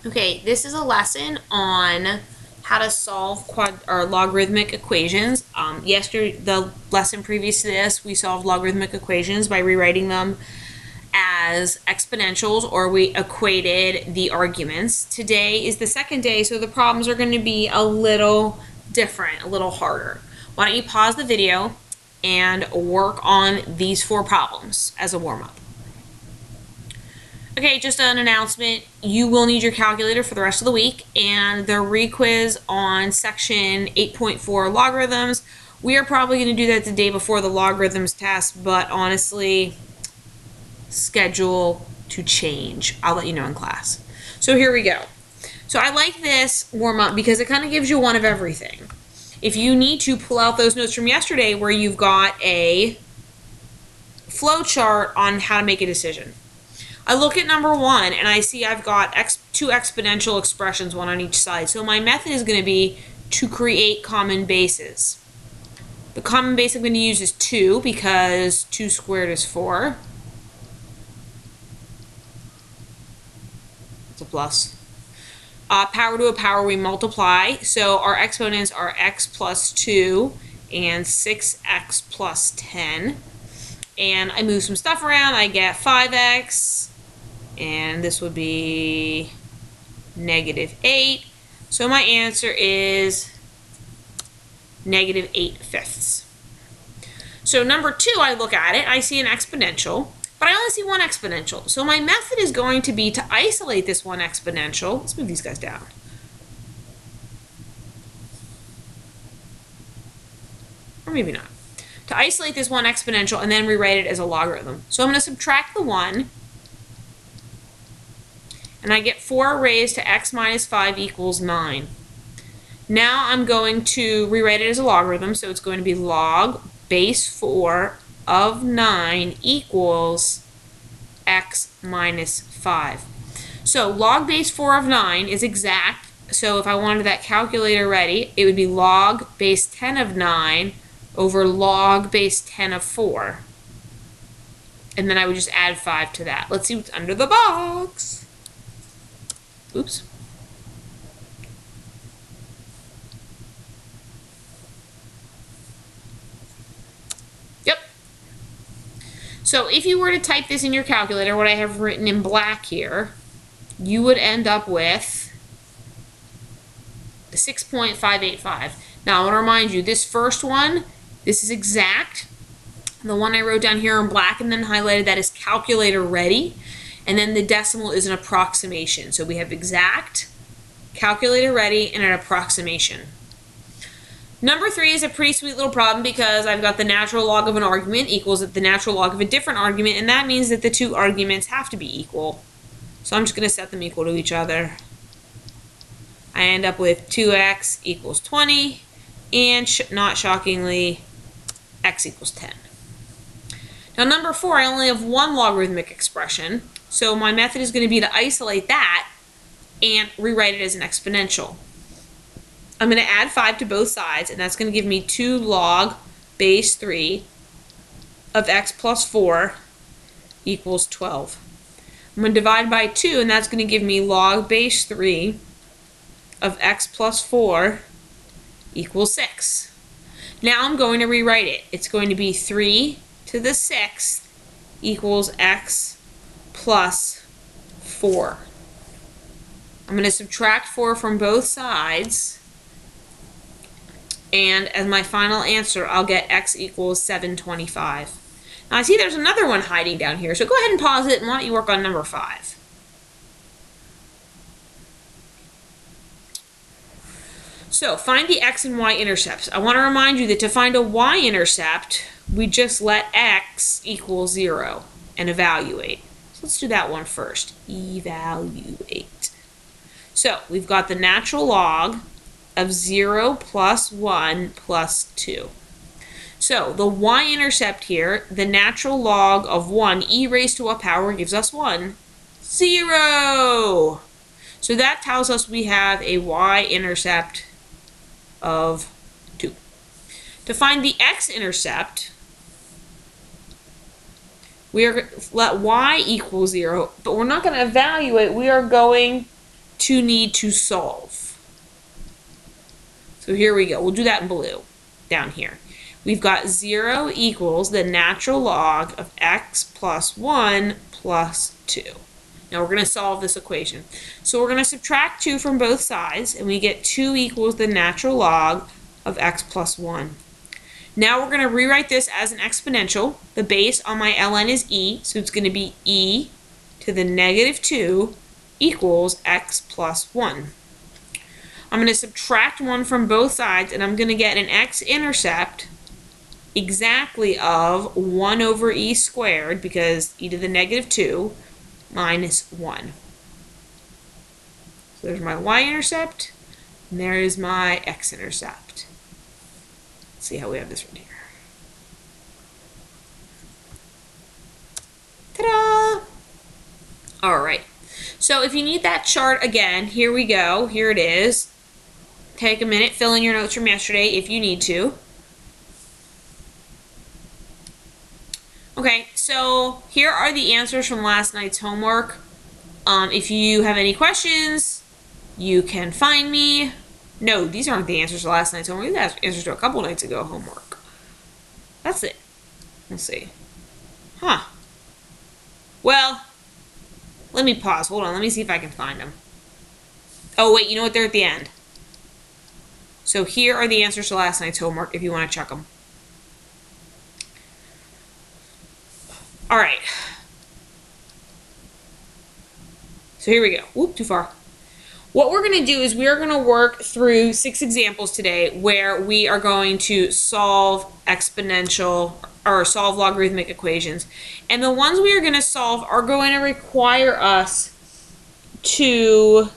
Okay, this is a lesson on how to solve logarithmic equations. The lesson previous to this, we solved logarithmic equations by rewriting them as exponentials, or we equated the arguments. Today is the second day, so the problems are going to be a little different, a little harder. Why don't you pause the video and work on these 4 problems as a warm-up. Okay, just an announcement. You will need your calculator for the rest of the week, and the re-quiz on section 8.4 logarithms. We are probably going to do that the day before the logarithms test, but honestly, schedule to change. I'll let you know in class. So here we go. So I like this warm-up because it kind of gives you one of everything. If you need to pull out those notes from yesterday where you've got a flow chart on how to make a decision. I look at number 1 and I see I've got 2 exponential expressions, one on each side. So my method is going to be to create common bases. The common base I'm going to use is 2 because 2 squared is 4. It's a plus. Power to a power, we multiply. So our exponents are x plus 2 and 6x plus 10. And I move some stuff around. I get 5x. And this would be -8. So my answer is -8/5. So number 2, I look at it, I see an exponential, but I only see one exponential. So my method is going to be to isolate this one exponential. Let's move these guys down. Or maybe not. To isolate this one exponential and then rewrite it as a logarithm. So I'm going to subtract the 1. And I get 4 raised to x minus 5 equals 9. Now I'm going to rewrite it as a logarithm, so it's going to be log base 4 of 9 equals x minus 5. So log base 4 of 9 is exact, so if I wanted that calculator ready, it would be log base 10 of 9 over log base 10 of 4. And then I would just add 5 to that. Let's see what's under the box. Oops. Yep. So if you were to type this in your calculator, what I have written in black here, you would end up with 6.585. Now I want to remind you, this first one, this is exact. The one I wrote down here in black and then highlighted, that is calculator ready. And then the decimal is an approximation. So we have exact, calculator ready, and an approximation. Number 3 is a pretty sweet little problem because I've got the natural log of an argument equals the natural log of a different argument, and that means that the 2 arguments have to be equal. So I'm just going to set them equal to each other. I end up with 2x equals 20, and not shockingly, x equals 10. Now number 4, I only have one logarithmic expression. So my method is going to be to isolate that and rewrite it as an exponential. I'm going to add 5 to both sides, and that's going to give me 2 log base 3 of x plus 4 equals 12. I'm going to divide by 2, and that's going to give me log base 3 of x plus 4 equals 6. Now I'm going to rewrite it. It's going to be 3 to the 6th equals x plus 4. I'm going to subtract 4 from both sides, and as my final answer, I'll get x equals 725. Now I see there's another one hiding down here, so go ahead and pause it, and why don't you work on number 5. So find the x and y-intercepts. I want to remind you that to find a y-intercept, we just let x equal 0 and evaluate. So let's do that one first. Evaluate. So we've got the natural log of 0 plus 1 plus 2. So the y-intercept here, the natural log of 1, e raised to what power gives us 1? 0. So that tells us we have a y-intercept of 2. To find the x-intercept, we are let y equal 0, but we're not going to evaluate. We are going to need to solve. So here we go. We'll do that in blue down here. We've got 0 equals the natural log of x plus 1 plus 2. Now we're going to solve this equation. So we're going to subtract 2 from both sides, and we get 2 equals the natural log of x plus 1. Now we're going to rewrite this as an exponential. The base on my ln is e, so it's going to be e to the negative 2 equals x plus 1. I'm going to subtract 1 from both sides, and I'm going to get an x-intercept exactly of 1 over e squared, because e to the negative 2 minus 1. So there's my y-intercept, and there is my x-intercept. Let's see how we have this right here. Ta-da! All right. So if you need that chart again, here we go. Here it is. Take a minute, fill in your notes from yesterday if you need to. Okay, so here are the answers from last night's homework. If you have any questions, you can find me. No, these aren't the answers to last night's homework. These are answers to a couple nights ago homework. That's it. Let's see. Huh. Well, let me pause. Hold on. Let me see if I can find them. Oh, wait. You know what? They're at the end. So here are the answers to last night's homework if you want to check them. All right. So here we go. Whoop, too far. What we're going to do is we are going to work through 6 examples today where we are going to solve exponential or solve logarithmic equations. And the ones we are going to solve are going to require us to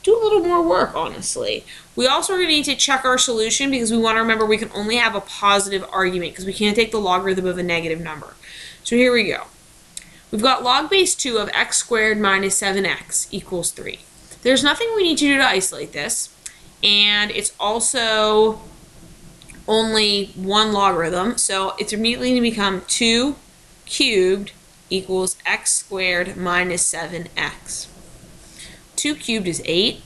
do a little more work, honestly. We also are going to need to check our solution because we want to remember we can only have a positive argument because we can't take the logarithm of a negative number. So here we go. We've got log base 2 of x squared minus 7x equals 3. There's nothing we need to do to isolate this, and it's also only one logarithm, so it's immediately going to become 2 cubed equals x squared minus 7x. 2 cubed is 8.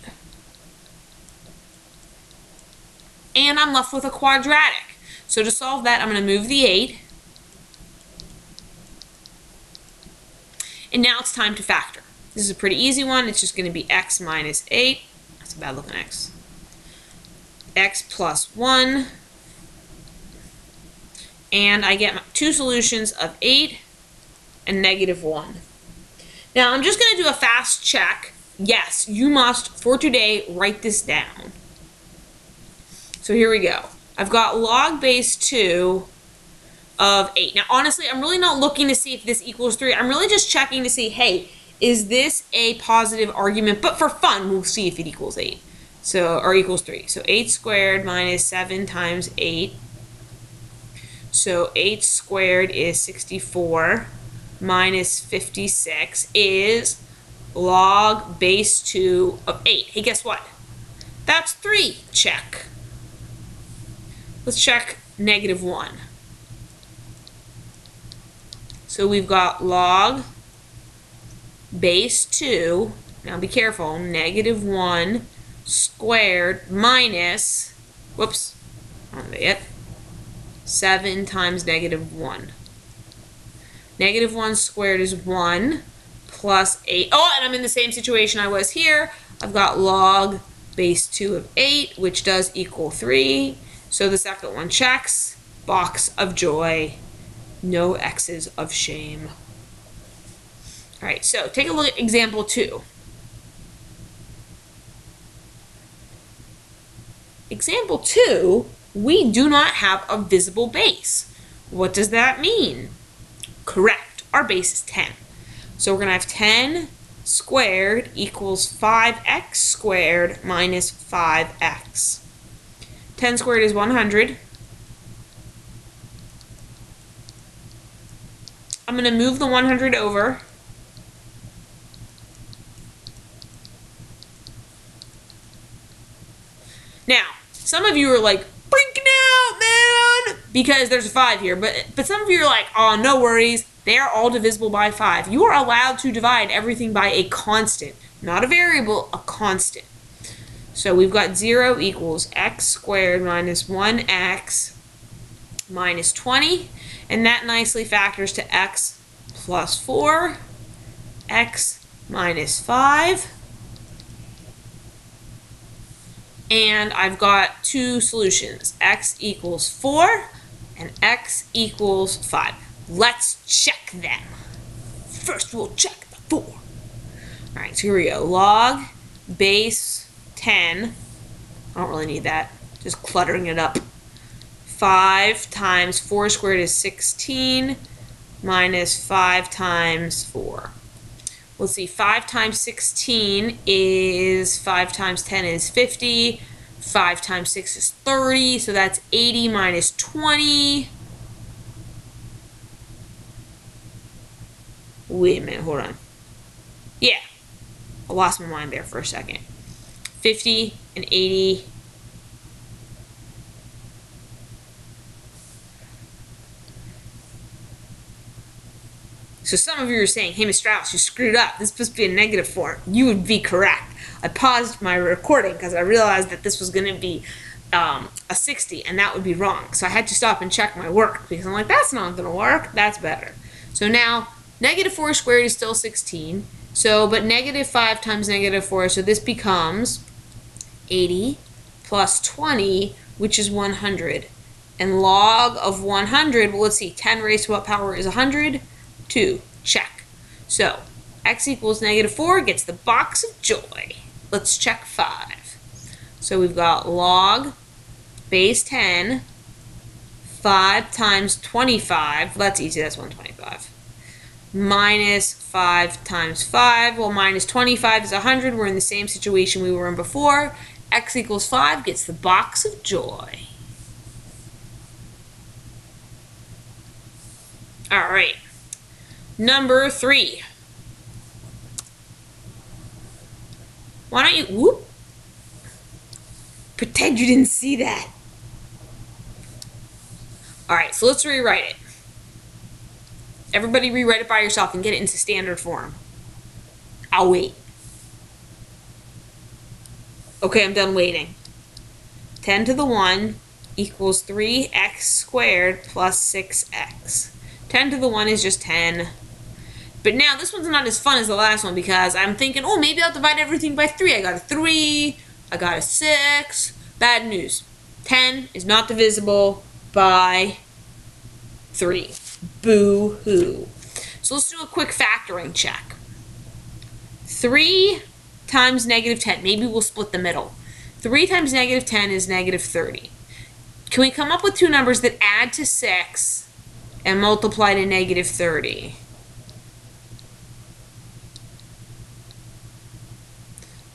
And I'm left with a quadratic. So to solve that, I'm going to move the 8. And now it's time to factor. This is a pretty easy one. It's just going to be x minus 8. That's a bad looking x. X plus 1. And I get 2 solutions of 8 and negative 1. Now I'm just going to do a fast check. Yes, you must, for today, write this down. So here we go. I've got log base 2 of 8. Now, honestly, I'm really not looking to see if this equals 3. I'm really just checking to see, hey, is this a positive argument? But for fun, we'll see if it equals 8. So, or equals 3. So 8 squared minus 7 times 8. So 8 squared is 64 minus 56 is log base 2 of 8. Hey, guess what? That's 3. Check. Let's check negative 1. So we've got log base 2, now be careful, negative 1 squared minus, whoops, not yet, 7 times negative 1. Negative 1 squared is 1 plus 8. Oh, and I'm in the same situation I was here. I've got log base 2 of 8, which does equal 3. So the second one checks. Box of joy. No X's of shame. All right, so take a look at example 2. Example 2, we do not have a visible base. What does that mean? Correct, our base is 10. So we're going to have 10 squared equals 5x squared minus 5x. 10 squared is 100. I'm going to move the 100 over. Now, some of you are like, freaking out, man, because there's a 5 here. But some of you are like, oh, no worries. They are all divisible by 5. You are allowed to divide everything by a constant. not a variable, a constant. So we've got 0 equals x squared minus 1x minus 20, and that nicely factors to x plus 4, x minus 5, and I've got two solutions, x equals 4 and x equals 5. Let's check them. First we'll check the 4. All right, so here we go. Log base 10, I don't really need that, just cluttering it up. 5 times 4 squared is 16 minus 5 times 4. Let's see, 5 times 16 is 5 times 10 is 50. 5 times 6 is 30, so that's 80 minus 20. Wait a minute, hold on. Yeah, I lost my mind there for a second. 50 and 80. So some of you are saying, hey, Ms. Strauss, you screwed up. This is supposed to be a negative form. You would be correct. I paused my recording because I realized that this was going to be a 60, and that would be wrong. So I had to stop and check my work because I'm like, that's not going to work. That's better. So now, negative 4 squared is still 16. So, but negative 5 times negative 4, so this becomes 80 plus 20, which is 100. And log of 100, well, let's see, 10 raised to what power is 100? 2. Check. So, x equals negative 4 gets the box of joy. Let's check 5. So we've got log base 10, 5 times 25, well, that's easy, that's 125. Minus 5 times 5, well, minus 25 is 100. We're in the same situation we were in before. X equals 5 gets the box of joy. All right. Number 3. Why don't you, whoop, pretend you didn't see that. All right, so let's rewrite it. Everybody rewrite it by yourself and get it into standard form. I'll wait. Okay, I'm done waiting. 10 to the 1 equals 3x squared plus 6x. 10 to the 1 is just 10. But now this one's not as fun as the last one because I'm thinking, oh, maybe I'll divide everything by 3. I got a 3, I got a 6. Bad news. 10 is not divisible by 3. Boo-hoo. So let's do a quick factoring check. 3 times negative 10. Maybe we'll split the middle. 3 times negative 10 is negative 30. Can we come up with two numbers that add to 6 and multiply to negative 30?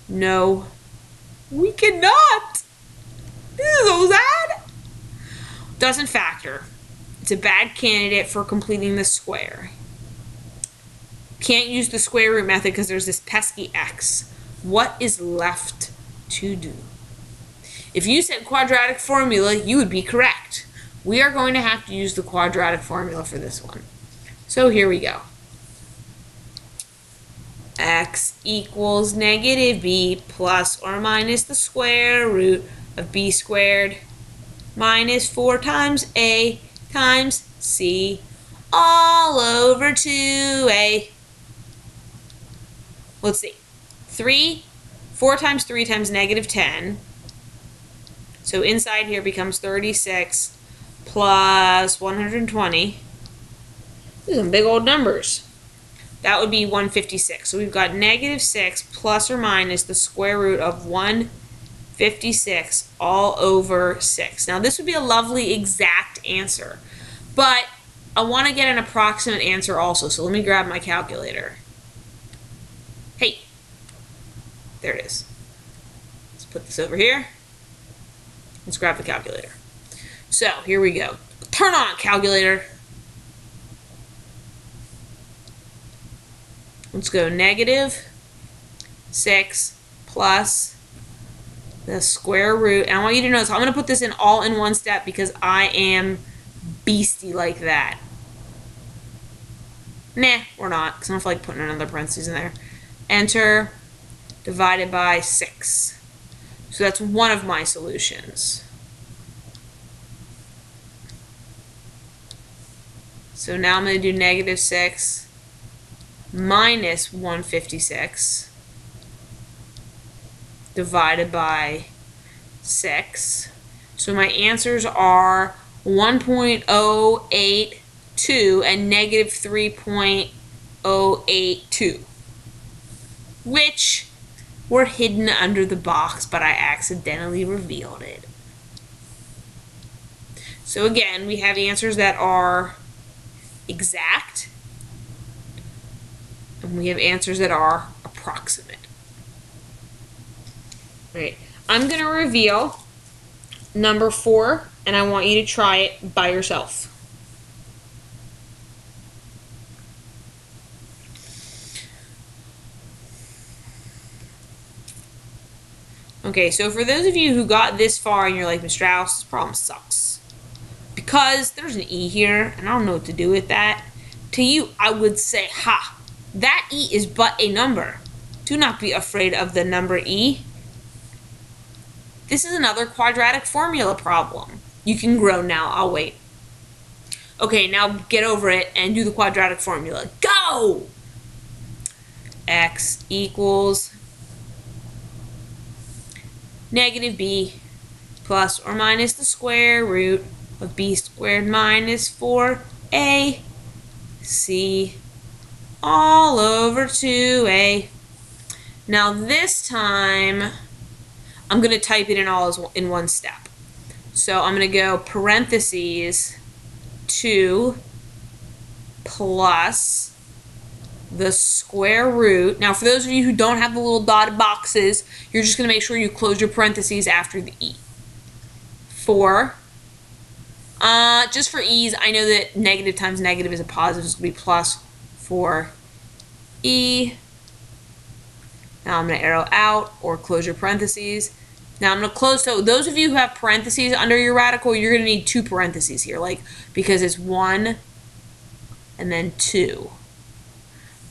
No, we cannot. This is so sad. Doesn't factor. It's a bad candidate for completing the square. Can't use the square root method because there's this pesky x. What is left to do? If you said quadratic formula, you would be correct. We are going to have to use the quadratic formula for this one. So here we go. X equals negative b plus or minus the square root of b squared minus 4 times a times c all over 2a. Let's see. 4 times 3 times negative 10. So inside here becomes 36 plus 120. These are some big old numbers. That would be 156. So we've got negative 6 plus or minus the square root of 156 all over 6. Now this would be a lovely exact answer, but I want to get an approximate answer also. So let me grab my calculator. Hey, there it is. Let's put this over here. Let's grab the calculator. So here we go. Turn on, calculator. Let's go negative 6 plus the square root. And I want you to notice, I'm going to put this in all in one step because I am beastie like that. Nah, we're not, because I don't feel like putting another parentheses in there. Enter divided by 6. So that's one of my solutions. So now I'm going to do negative 6 minus 156 divided by 6. So my answers are 1.082 and negative 3.082, which were hidden under the box, but I accidentally revealed it. So again, we have answers that are exact, and we have answers that are approximate. All right, I'm going to reveal number 4, and I want you to try it by yourself. Okay, so for those of you who got this far and you're like, Ms. Strauss, this problem sucks, because there's an E here, and I don't know what to do with that. To you, I would say, ha, that E is but a number. Do not be afraid of the number E. This is another quadratic formula problem. You can grow now. I'll wait. Okay, now get over it and do the quadratic formula. Go! X equals negative b plus or minus the square root of b squared minus 4ac all over 2a. Now this time, I'm going to type it in all in one step. So I'm going to go parentheses 2 plus the square root. Now for those of you who don't have the little dotted boxes, you're just going to make sure you close your parentheses after the E. 4. Just for ease, I know that negative times negative is a positive, so it's going to be plus 4e. Now I'm going to arrow out or close your parentheses. Now I'm going to close, so those of you who have parentheses under your radical, you're going to need 2 parentheses here, like, because it's 1 and then 2,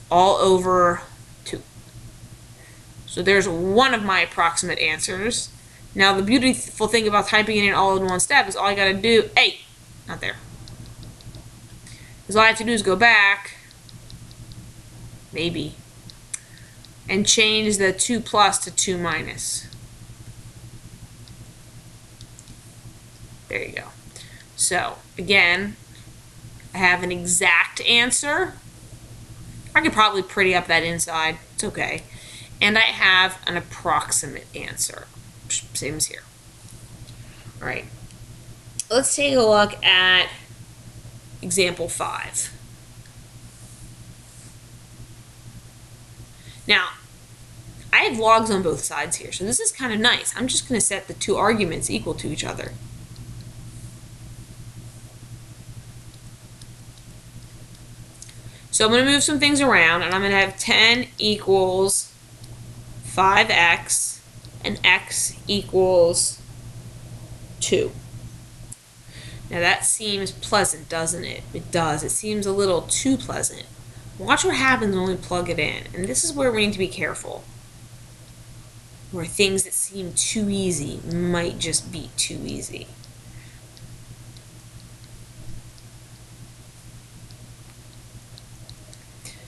all over 2. So there's one of my approximate answers. Now the beautiful thing about typing it in all in one step is all I got to do, hey, not there. Is all I have to do is go back, maybe, and change the 2 plus to 2 minus. There you go. So, again, I have an exact answer. I could probably pretty up that inside. It's okay. And I have an approximate answer. Same as here. All right. Let's take a look at example 5. Now, I have logs on both sides here, so this is kind of nice. I'm just going to set the 2 arguments equal to each other. So I'm going to move some things around, and I'm going to have 10 equals 5x, and x equals 2. Now that seems pleasant, doesn't it? It does. It seems a little too pleasant. Watch what happens when we plug it in. And this is where we need to be careful. Where things that seem too easy might just be too easy.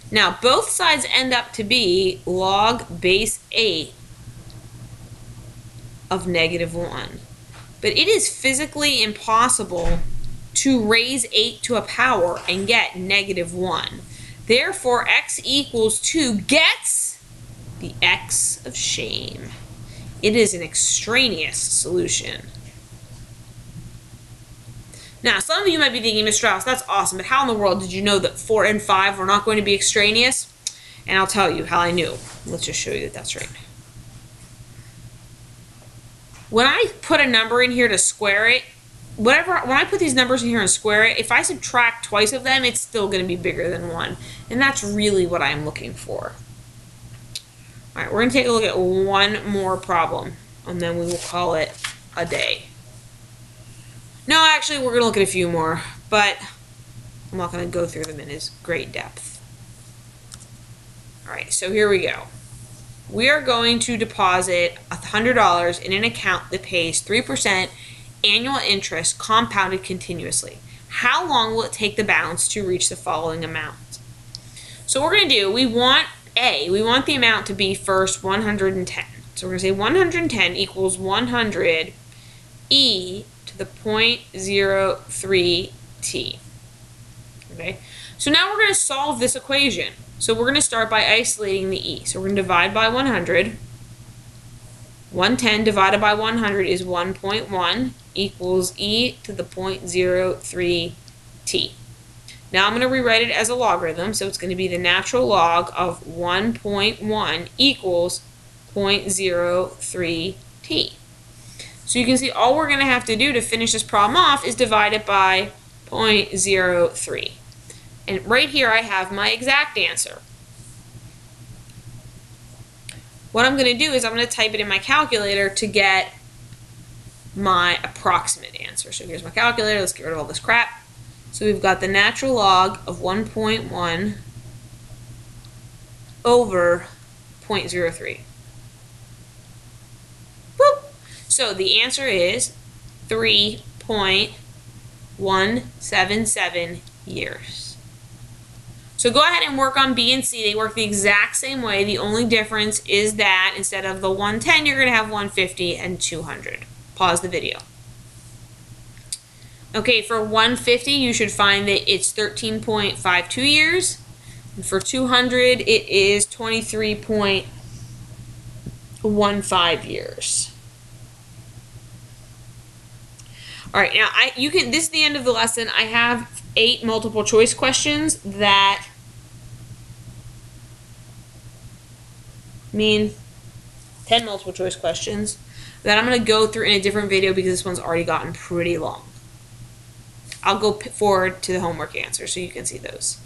Now, both sides end up to be log base 8 of negative 1. But it is physically impossible to raise 8 to a power and get negative 1. Therefore, x equals 2 gets the x of shame. It is an extraneous solution. Now, some of you might be thinking, Ms. Strauss, that's awesome, but how in the world did you know that 4 and 5 were not going to be extraneous? And I'll tell you how I knew. Let's just show you that that's right. When I put a number in here to square it, when I put these numbers in here and square it, if I subtract twice of them, it's still going to be bigger than 1. And that's really what I'm looking for. All right, we're going to take a look at one more problem, and then we will call it a day. No, actually, we're going to look at a few more, but I'm not going to go through them in as great depth. All right, so here we go. we are going to deposit $100 in an account that pays 3% annual interest compounded continuously. How long will it take the balance to reach the following amount? So what we're going to do, we want the amount to be first 110. So we're going to say 110 equals 100 e to the 0.03 t. Okay, so now we're going to solve this equation. So we're going to start by isolating the e. So we're going to divide by 100. 110 divided by 100 is 1.1 equals e to the 0.03 t. Now I'm going to rewrite it as a logarithm, so it's going to be the natural log of 1.1 equals 0.03 t. So you can see all we're going to have to do to finish this problem off is divide it by 0.03. And right here I have my exact answer. What I'm going to do is I'm going to type it in my calculator to get my approximate answer. So here's my calculator. Let's get rid of all this crap. So we've got the natural log of 1.1 over 0.03. Boop. So the answer is 3.177 years. So go ahead and work on B and C. They work the exact same way. The only difference is that instead of the 110, you're going to have 150 and 200. Pause the video. Okay, for 150, you should find that it's 13.52 years. And for 200, it is 23.15 years. All right, now this is the end of the lesson. I have 8 multiple choice questions that mean 10 multiple choice questions that I'm going to go through in a different video because this one's already gotten pretty long. I'll go forward to the homework answers so you can see those.